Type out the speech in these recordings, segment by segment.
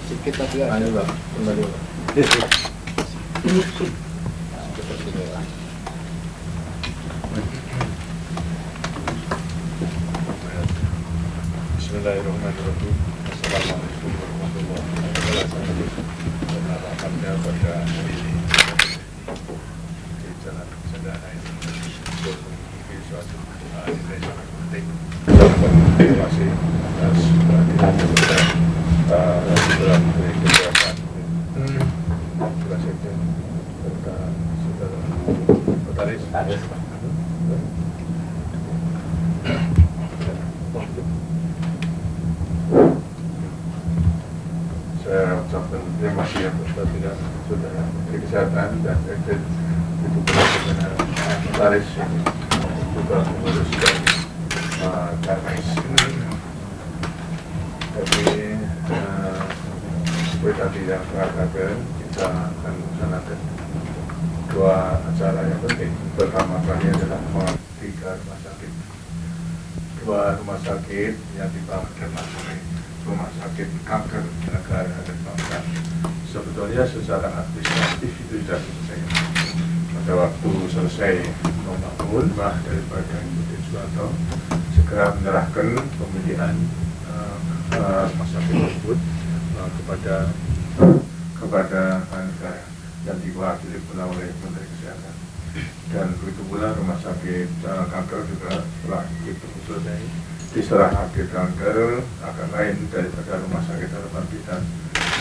Sedikit tapi ada. Bang, kembali Bang. Bismillahirrahmanirrahim. Assalamualaikum warahmatullahi wabarakatuh. Dan harapannya pada hari ini di jalan sederhana ini untuk memiliki suatu nilai sangat penting. Terima kasih atas kehadiran dalam kegiatan. Terima kasih kepada saudara Notaris. Saya ucapkan terima kasih atas kehadiran saudara Menteri Kesehatan dan Dirjen itu benar-benar Notaris yang juga mengurus dari Darmais. Tapi seperti tadi yang mengatakan kita akan melaksanakan dua acara yang penting. Pertama kali adalah tiga rumah sakit. Dua rumah sakit yang dibangun oleh rumah sakit kanker negara dan bangsa. Sebetulnya secara administratif itu sudah selesai. Pada waktu selesai membangun daripada Ibu Tetswanto segera menyerahkan pemilihan rumah sakit tersebut kepada negara yang diwakili pula oleh Menteri Kesehatan. Dan begitu pula rumah sakit kanker juga setelah itu selesai diserahkan ke kanker akan lain daripada rumah sakit harapan kita,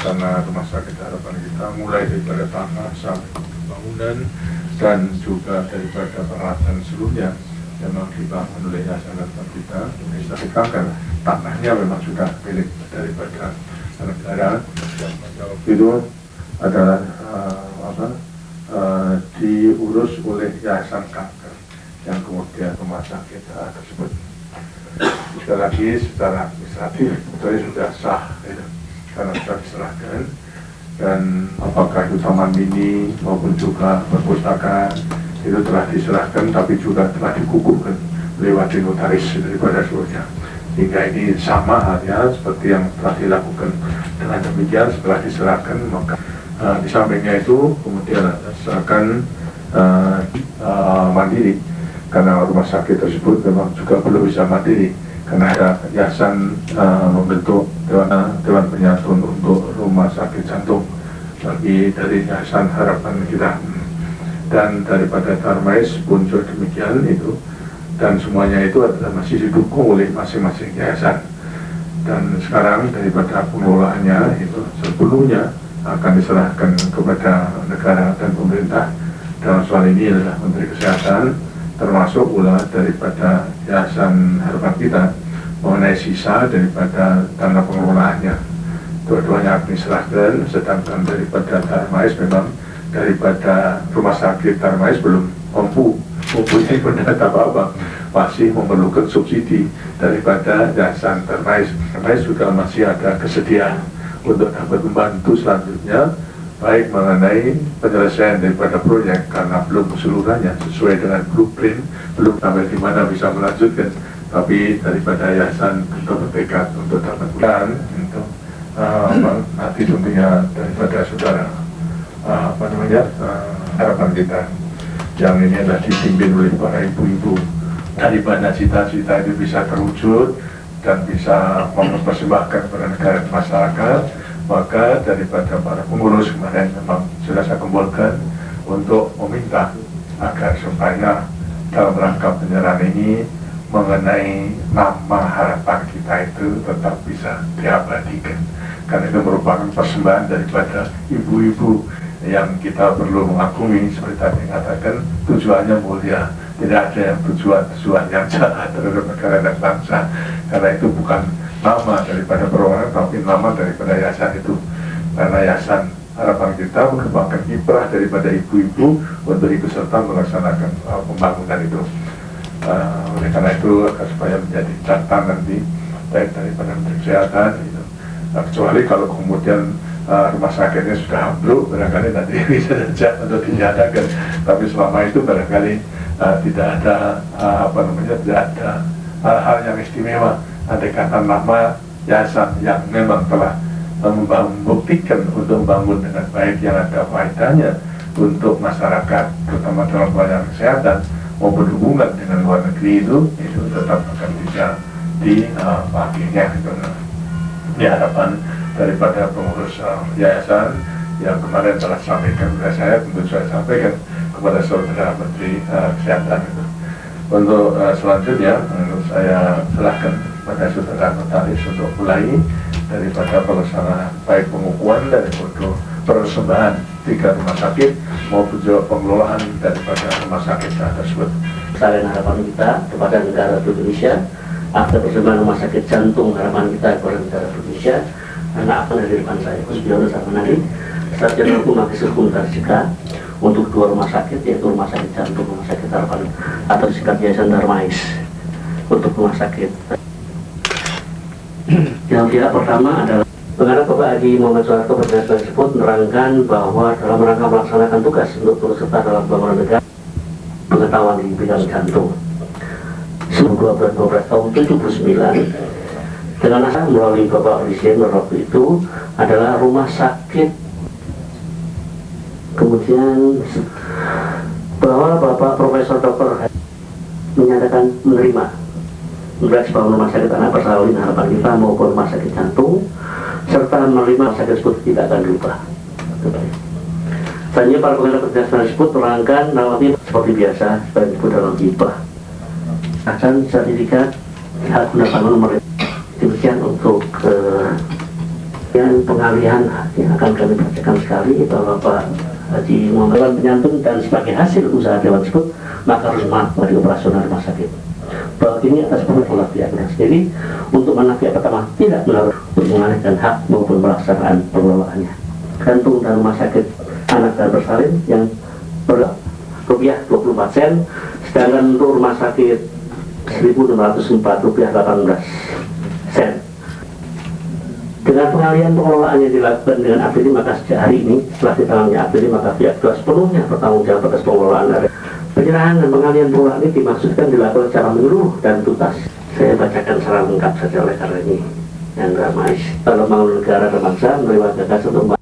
karena rumah sakit harapan kita mulai daripada tanah sampai bangunan dan juga daripada peralatan seluruhnya memang dibangun oleh Yayasan Harapan Kita. Rumah sakit kanker tanahnya memang sudah milik daripada negara. Itu adalah diurus oleh Yayasan Kanker yang kemudian rumah sakit tersebut. Sekali lagi secara administratif itu sudah sah karena sudah diserahkan, dan apakah itu taman mini maupun juga perpustakaan itu telah diserahkan, tapi juga telah dikukuhkan lewat notaris daripada seluruhnya, hingga ini sama halnya seperti yang telah dilakukan. Dengan demikian setelah diserahkan maka di sampingnya itu kemudian diserahkan mandiri, karena rumah sakit tersebut memang juga belum bisa mandiri karena ada yayasan membentuk dewan penyantun untuk rumah sakit jantung bagi dari Yayasan Harapan Kita, dan daripada Darmais pun juga demikian itu, dan semuanya itu adalah masih didukung oleh masing-masing yayasan. Dan sekarang daripada pengelolaannya itu sepenuhnya akan diserahkan kepada negara dan pemerintah. Dalam soal ini adalah Menteri Kesehatan, termasuk pula daripada Yayasan Harapan Kita mengenai sisa daripada dana pengelolaannya. Dua-duanya akan diserahkan, sedangkan daripada Darmais memang daripada rumah sakit Darmais belum mempunyai pendanaan apa-apa, masih memerlukan subsidi daripada Yayasan Darmais. Darmais juga masih ada kesediaan untuk dapat membantu selanjutnya, baik mengenai penyelesaian daripada proyek karena belum keseluruhannya sesuai dengan blueprint, belum sampai di mana bisa melanjutkan, tapi daripada yayasan kita bertekad untuk dapat untuk nanti tentunya daripada saudara Harapan Kita yang ini adalah dipimpin oleh para ibu-ibu, daripada cita-cita itu bisa terwujud dan bisa mempersembahkan kepada negara dan masyarakat, maka daripada para pengurus kemarin memang sudah saya kumpulkan untuk meminta agar supaya dalam rangka penyerahan ini mengenai nama Harapan Kita itu tetap bisa diabadikan, karena itu merupakan persembahan daripada ibu-ibu yang kita perlu mengakui seperti tadi mengatakan tujuannya mulia, tidak ada yang tujuan yang jahat terhadap negara dan bangsa, karena itu bukan nama daripada perorangan tapi nama daripada yayasan itu, karena Yayasan Harapan Kita mengembangkan kiprah daripada ibu-ibu untuk ikut serta melaksanakan pembangunan itu. Oleh karena itu agar supaya menjadi catatan nanti baik daripada Menteri Kesehatan gitu. Kecuali kalau kemudian rumah sakitnya sudah ambruk, barangkali nanti bisa saja untuk dinyatakan, tapi selama itu barangkali tidak ada tidak ada hal-hal yang istimewa, andai kata nama yayasan yang memang telah membuktikan untuk membangun dengan baik yang ada faedahnya untuk masyarakat, terutama dalam pelayanan kesehatan maupun hubungan dengan luar negeri itu tetap akan bisa dipakainya gitu. Harapan daripada pengurus yayasan yang kemarin telah sampaikan kepada saya, tentu saya sampaikan kepada saudara Menteri Kesehatan itu. Untuk selanjutnya, saya serahkan pada saudara notaris untuk mulai daripada pelaksanaan baik pengukuhan dari untuk persembahan 3 rumah sakit maupun juga pengelolaan daripada rumah sakit tersebut. Selain harapan kita kepada negara Indonesia, akhir persembahan rumah sakit jantung, harapan kita kepada negara Indonesia, karena akan dari depan saya Kusbiono Sarmanadi, Sarjana Hukum Magister Hukum Tarjika, untuk 2 rumah sakit, yaitu rumah sakit jantung, rumah sakit harapan atau disingkat Yayasan Darmais. Untuk rumah sakit yang pihak pertama adalah menghadap Bapak Haji Muhammad Soeharto tersebut menerangkan bahwa dalam rangka melaksanakan tugas untuk turut serta dalam pembangunan negara pengetahuan di bidang jantung 12 tahun 79 dengan asal melalui Bapak Presiden waktu itu adalah rumah sakit, kemudian bahwa Bapak Profesor Dr. menyatakan menerima bangun rumah sakit anak persalin harapan kita maupun rumah sakit jantung, serta menerima rumah sakit tersebut tidak akan berubah. Selanjutnya para pengguna kerja tersebut terangkan nanti seperti biasa sebagai disebut dalam hibah akan sertifikat hak guna bangun nomor demikian untuk yang pengalihan yang akan kami bacakan sekali bahwa Pak Haji Muhammad penyantun dan sebagai hasil usaha dewan tersebut maka harus maaf bagi operasional rumah sakit. Bahwa ini atas perintah pihaknya sendiri untuk mana pihak pertama tidak melarang untuk mengalihkan hak maupun pelaksanaan pengelolaannya. Gantung dan rumah sakit anak dan bersalin yang rupiah 24 sen, sedangkan untuk rumah sakit 1.604 rupiah 18 sen. Dengan pengalihan pengelolaannya dilakukan dengan APD, maka sejak hari ini setelah ditangani APD maka pihak kedua sepenuhnya bertanggung jawab atas pengelolaan area. Penyerahan dan pengalihan pengelolaan ini dimaksudkan dilakukan secara menyeluruh dan tuntas. Saya bacakan secara lengkap saja oleh karena ini yang ramai. Kalau bangun negara dan bangsa menerima gagas untuk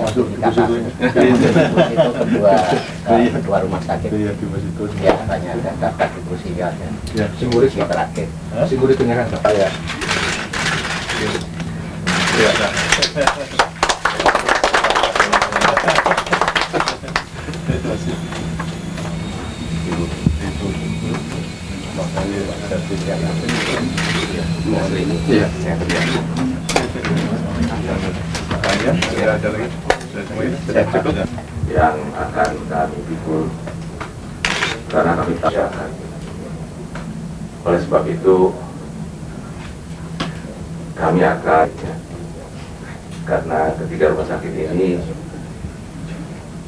masuk di kata situ. itu kedua rumah sakit Iya di situ. ya tanya ada daftar distribusi ya Ya. simbolis ya terakhir Singguris dengan saya. Iya. Yang akan kami pikul karena kami tahu. Oleh sebab itu kami akan karena ketiga rumah sakit ini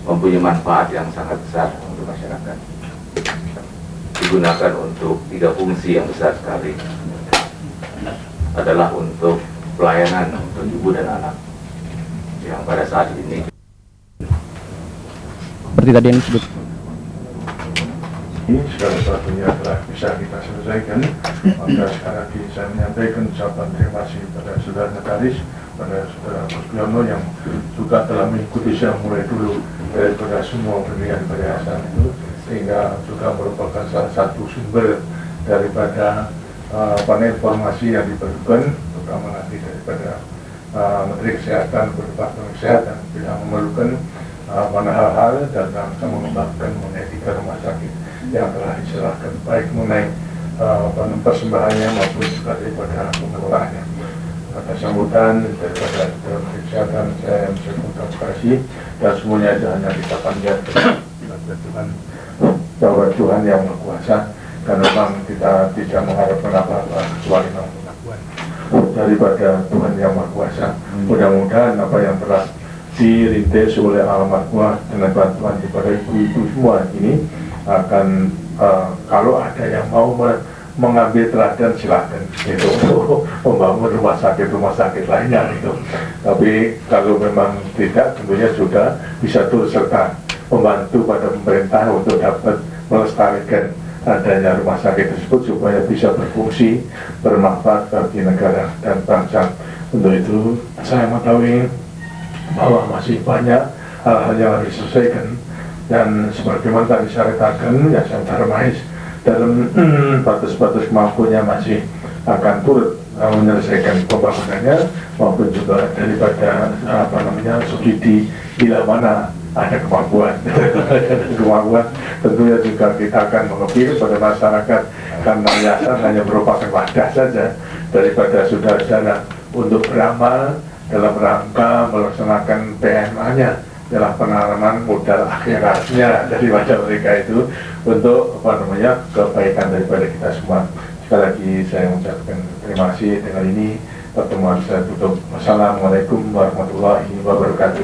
mempunyai manfaat yang sangat besar untuk masyarakat, digunakan untuk 3 fungsi yang besar sekali, adalah untuk pelayanan untuk ibu dan anak yang pada saat ini seperti tadi yang disebut. Ini segala sesuatunya telah bisa kita selesaikan. Maka sekali lagi saya menyampaikan ucapan terima kasih pada saudara Notaris, pada saudara Kusbiono yang juga telah mengikuti saya mulai dulu daripada semua pendirian yayasan itu, sehingga juga merupakan salah satu sumber daripada informasi yang diperlukan, terutama nanti daripada Menteri Kesehatan, Departemen Kesehatan bila memerlukan mana hal-hal dan rangka mengembangkan mengenai 3 rumah sakit yang telah diserahkan, baik mengenai persembahannya maupun juga daripada pengelolaannya. Atas sambutan daripada Menteri Kesehatan saya mengucapkan terima kasih, dan semuanya itu hanya kita panjatkan kepada Tuhan, bahwa Tuhan yang Maha Kuasa, karena memang kita tidak mengharapkan apa-apa kecuali pengakuan daripada Tuhan yang Maha Kuasa. Mudah-mudahan apa yang telah dirintis oleh almarhumah dengan bantuan daripada ibu-ibu semua ini akan kalau ada yang mau mengambil teladan silakan itu membangun rumah sakit lainnya itu. Tapi kalau memang tidak, tentunya sudah bisa turut serta membantu pada pemerintah untuk dapat melestarikan adanya rumah sakit tersebut supaya bisa berfungsi, bermanfaat bagi negara dan bangsa. Untuk itu saya mengetahui bahwa masih banyak hal-hal yang harus diselesaikan, dan sebagaimana tadi saya katakan, ya saya Darmais dalam batas-batas kemampuannya masih akan turut menyelesaikan pembangunannya, maupun juga daripada subsidi bila mana ada kemampuan. Tentunya juga kita akan mengepil pada masyarakat, karena yayasan hanya merupakan wadah saja daripada saudara-saudara untuk beramal dalam rangka melaksanakan PMA-nya, adalah penanaman modal akhiratnya daripada mereka itu untuk kebaikan daripada kita semua. Sekali lagi saya mengucapkan terima kasih. Dengan ini pertemuan saya tutup. Wassalamualaikum warahmatullahi wabarakatuh.